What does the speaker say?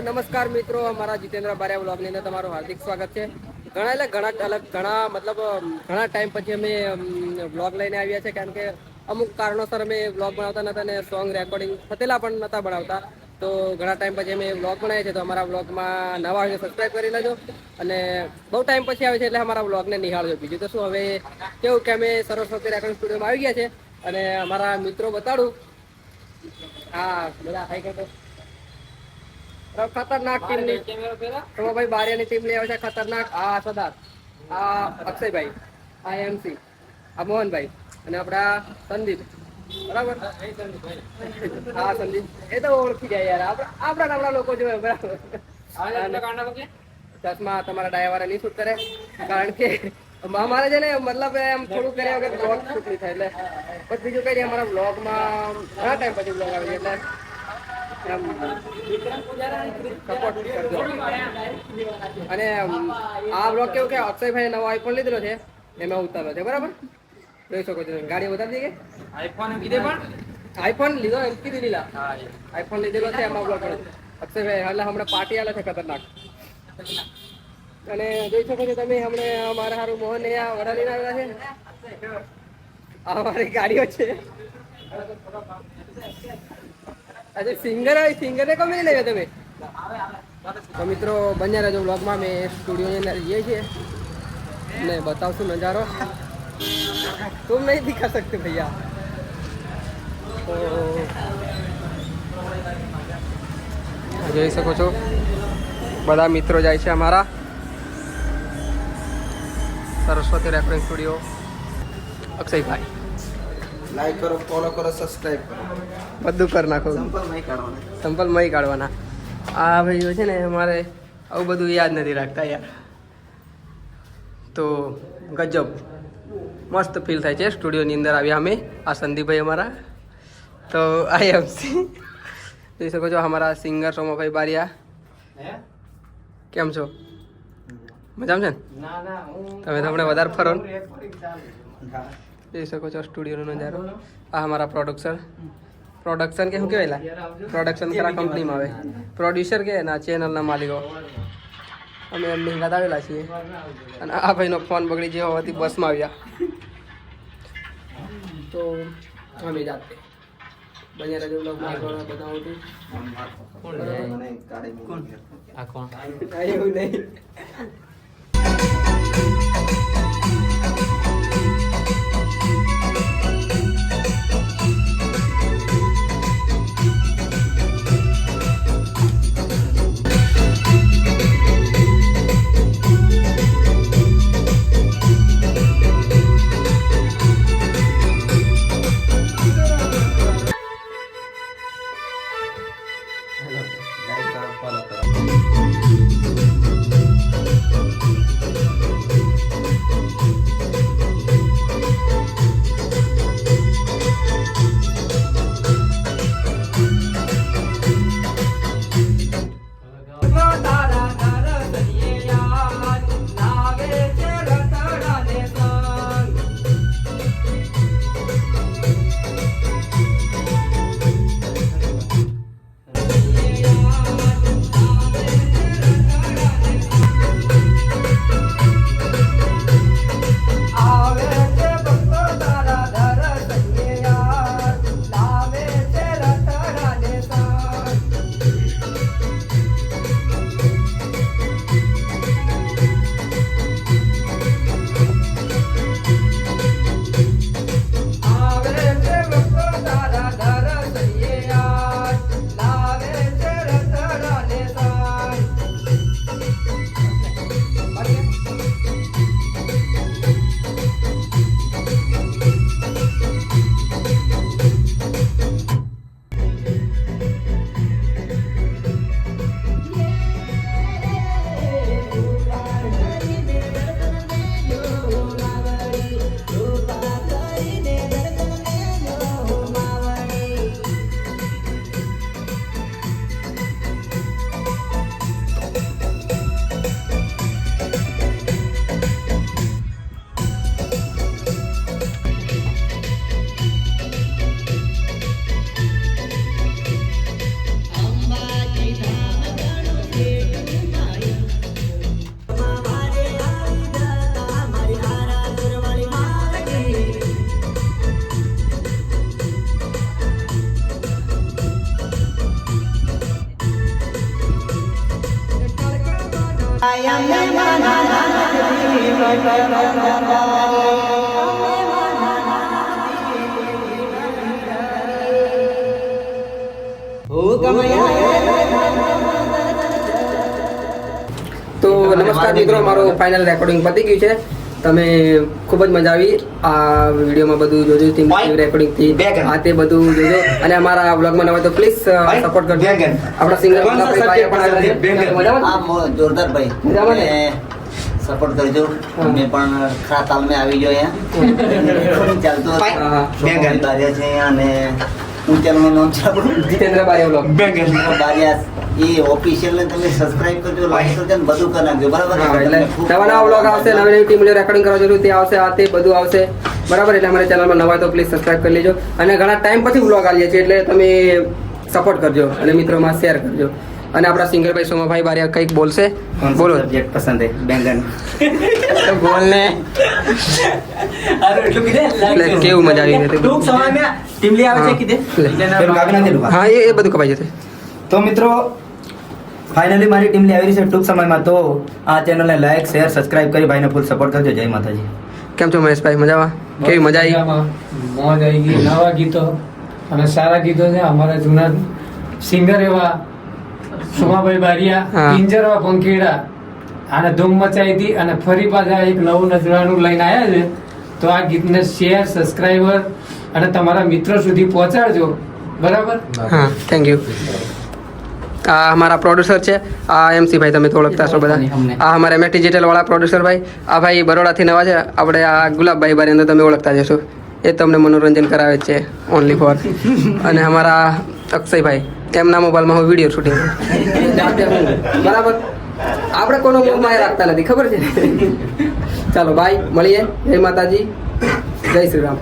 નમસ્કાર મિત્રો, અમારા જીતેન્દ્ર બારિયા વ્લોગની અંદર તમારું હાર્દિક સ્વાગત છે. ઘણા ટાઈમ પછી અમે વ્લોગ લઈને આવ્યા છે, કારણ કે અમુક કારણોસર અમે વ્લોગ બનાવતા નતા અને સોંગ રેકોર્ડિંગ થતેલા પણ નતા બનાવતા. તો ઘણા ટાઈમ પછી અમે વ્લોગ બનાવીએ છીએ, તો અમારા વ્લોગમાં નવા હોય સબસ્ક્રાઈબ કરી લેજો. અને બહુ ટાઈમ પછી આવે છે એટલે અમારા વ્લોગને નિહાળજો. બીજું તો શું, હવે કેવું કે અમે સરસ્વતી રેકોર્ડિંગ સ્ટુડિયોમાં આવી ગયા છે અને અમારા મિત્રો બતાડું. હા, બધા હાઈ કરતો. ખતરનાક ટીમની ભાઈ બારિયાની ટીમ લઈ આવે છે. ખતરનાક આ સરદાર, આ અક્ષયભાઈ, આ એમસી, આ મોહનભાઈ અને આપણા સંદીપ. બરાબર, હા સંદીપ એ તો ઓળખી જાય યાર, આપણા નવરા લોકો જોવે. બરાબર, ચશ્મા તમારા ડાયાવાળા નહીં શૂટ કરે, કારણ કે અમારે છે ને મતલબ એમ થોડું કર્યા વગર બ્લોગ શૂટ નહીં થાય. એટલે પછી બીજું કઈ નહીં, અમારા બ્લોગમાં ઘણા ટાઈમ પછી બ્લોગ આવે એટલે અને આ બ્લોગ કેવું કે અક્ષયભાઈ નવો આઈફોન લીધેલો છે, એમાં ઉતારલો છે. બરાબર, જોઈ શકો છો. ગાડી ઉતારી દઈએ. આઈફોન લીધો એમ કીધી લીલા આઈફોન લીધેલો છે, એમાં બ્લોગ અક્ષયભાઈ એટલે હમણાં પાર્ટી આલે છે ખતરનાક. અને જોઈ શકો છો તમે, હમણાં અમારા હારું મોહન અહીંયા વડા લઈને આવેલા છે. આ અમારી ગાડીઓ છે. અચ્છા, સિંગરને કમી નહીં લેવા તમે. તો મિત્રો બન્યા રહેજો બ્લોગમાં. અમે સ્ટુડિયોની અંદર જઈએ છીએ ને બતાવશું નજારો. तुम नहीं दिखा सकते भैया. તો જોઈ શકો છો બધા મિત્રો જાય છે અમારા Saraswati recording studio. Akshaybhai like કરો, ફોલો કરો, સબસ્ક્રાઇબ કરો, બધું કરી નાખો. સંપલ મય કાઢવાના. આ ભાઈઓ છે ને અમારે આવું બધું યાદ નથી રાખતા યાર. તો ગજબ મસ્ત ફીલ થાય છે સ્ટુડિયોની અંદર આવ્યા અમે. આ સંદીપભાઈ અમારા, તો આઈએમસી જોઈ શકો છો. અમારા સિંગર સોમાભાઈ બારિયા. કેમ છો? મજામાં છે ને? તમે તો હમણાં વધારે ફરો. જોઈ શકો છો સ્ટુડિયોનો નજારો. આ અમારા પ્રોડક્શન કે શું કહેવાય? પ્રોડક્શન કરા કંપનીમાં આવે. પ્રોડ્યુસર કે ના ચેનલના માલિકો અમે એમની હિંગાત આવેલા છીએ. અને આ ભાઈનો ફોન બગડી ગયો હોવાથી બસમાં આવ્યા. તો અમે જાતે બન્યા રહેજો બ્લોગમાં. બતાવું એવું નહીં. તો નમસ્કાર મિત્રો, મારું ફાઇનલ રેકોર્ડિંગ પતી ગયું છે. તમે ખૂબ જ મજા આવી આ વિડીયોમાં બધું જોજો, રેકોર્ડિંગ થી આ તે બધું જોજો. અને અમારા બ્લોગમાં નવા તો પ્લીઝ સપોર્ટ કરજો. આપણા સિંગર જોરદાર ભાઈ સપોર્ટ કરજો. અમે પણ ખરા તાલમાં આવી ગયો અહીંયા ચાલતો બારિયા છે અહીંયા અને હું ચેનલનું નામ છે આપણું જીતેન્દ્ર બારિયા બ્લોગ. બારિયા એ ઓફિશિયલ ને તમે સબસ્ક્રાઇબ કરજો, લાઈક કરજો ને બધું કરી નાખજો. બરાબર એટલે નવા નવા બ્લોગ આવશે, નવી નવી ટીમ રેકોર્ડિંગ કરવા જરૂર તે આવશે, આ તે બધું આવશે. બરાબર, એટલે અમારી ચેનલમાં નવા તો પ્લીઝ સબસ્ક્રાઇબ કરી લેજો. અને ઘણા ટાઈમ પછી બ્લોગ આવીએ છીએ એટલે તમે સપોર્ટ કરજો અને મિત્રોમાં શેર કરજો. અને આપણા સિંગર ભાઈ સોમાભાઈ બારિયા કંઈક બોલશે. બોલો. સબ્જેક્ટ પસંદ હે બેંગન બોલ ને એટલે કેવું મજા આવી હતી. ટીમલી આવે છે કીધે હા, એ બધું કપાઈ જશે. તો મિત્રો ફાઇનલી મારી ટીમની આવી રહી છે ટૂંક સમયમાં. તો આ ચેનલને લાઈક શેર સબસ્ક્રાઇબ કરી ભાઈને ફૂલ સપોર્ટ કરજો. જય માતાજી. કેમ છો મહેશભાઈ? મજામાં? કેવી મજા આવી? મોજ આવી ગઈ. નવા ગીતો અને સારા ગીતો છે. અમારા જૂના સિંગર એવા સોમાભાઈ બારિયા, હા. પિંજરવા પંખીડા આને ધૂમ મચાવી હતી અને ફરી પાછા એક નવું નજરાનું લઈને આવ્યા છે. તો આ ગીતને શેર સબસ્ક્રાઈબર અને તમારા મિત્રો સુધી પહોંચાડજો. બરાબર. હા, થેન્ક યુ. આ અમારા પ્રોડ્યુસર છે, આ MC ભાઈ, તમે તો ઓળખતા છો બધા. આ અમારા મેટ ડિજિટલ વાળા પ્રોડ્યુસર ભાઈ. આ ભાઈ બરોડાથી નવા છે. આપણે આ ગુલાબભાઈ બારિયા તમે ઓળખતા જશો, એ તમને મનોરંજન કરાવે છે ઓનલી ફોર. અને અમારા અક્ષયભાઈ, એમના મોબાઈલમાં હું વિડીયો શૂટિંગ બરાબર. આપણે કોનો મોબાઈલ રાખતા નથી, ખબર છે. ચાલો બાય, મળીએ. જય માતાજી, જય શ્રી રામ.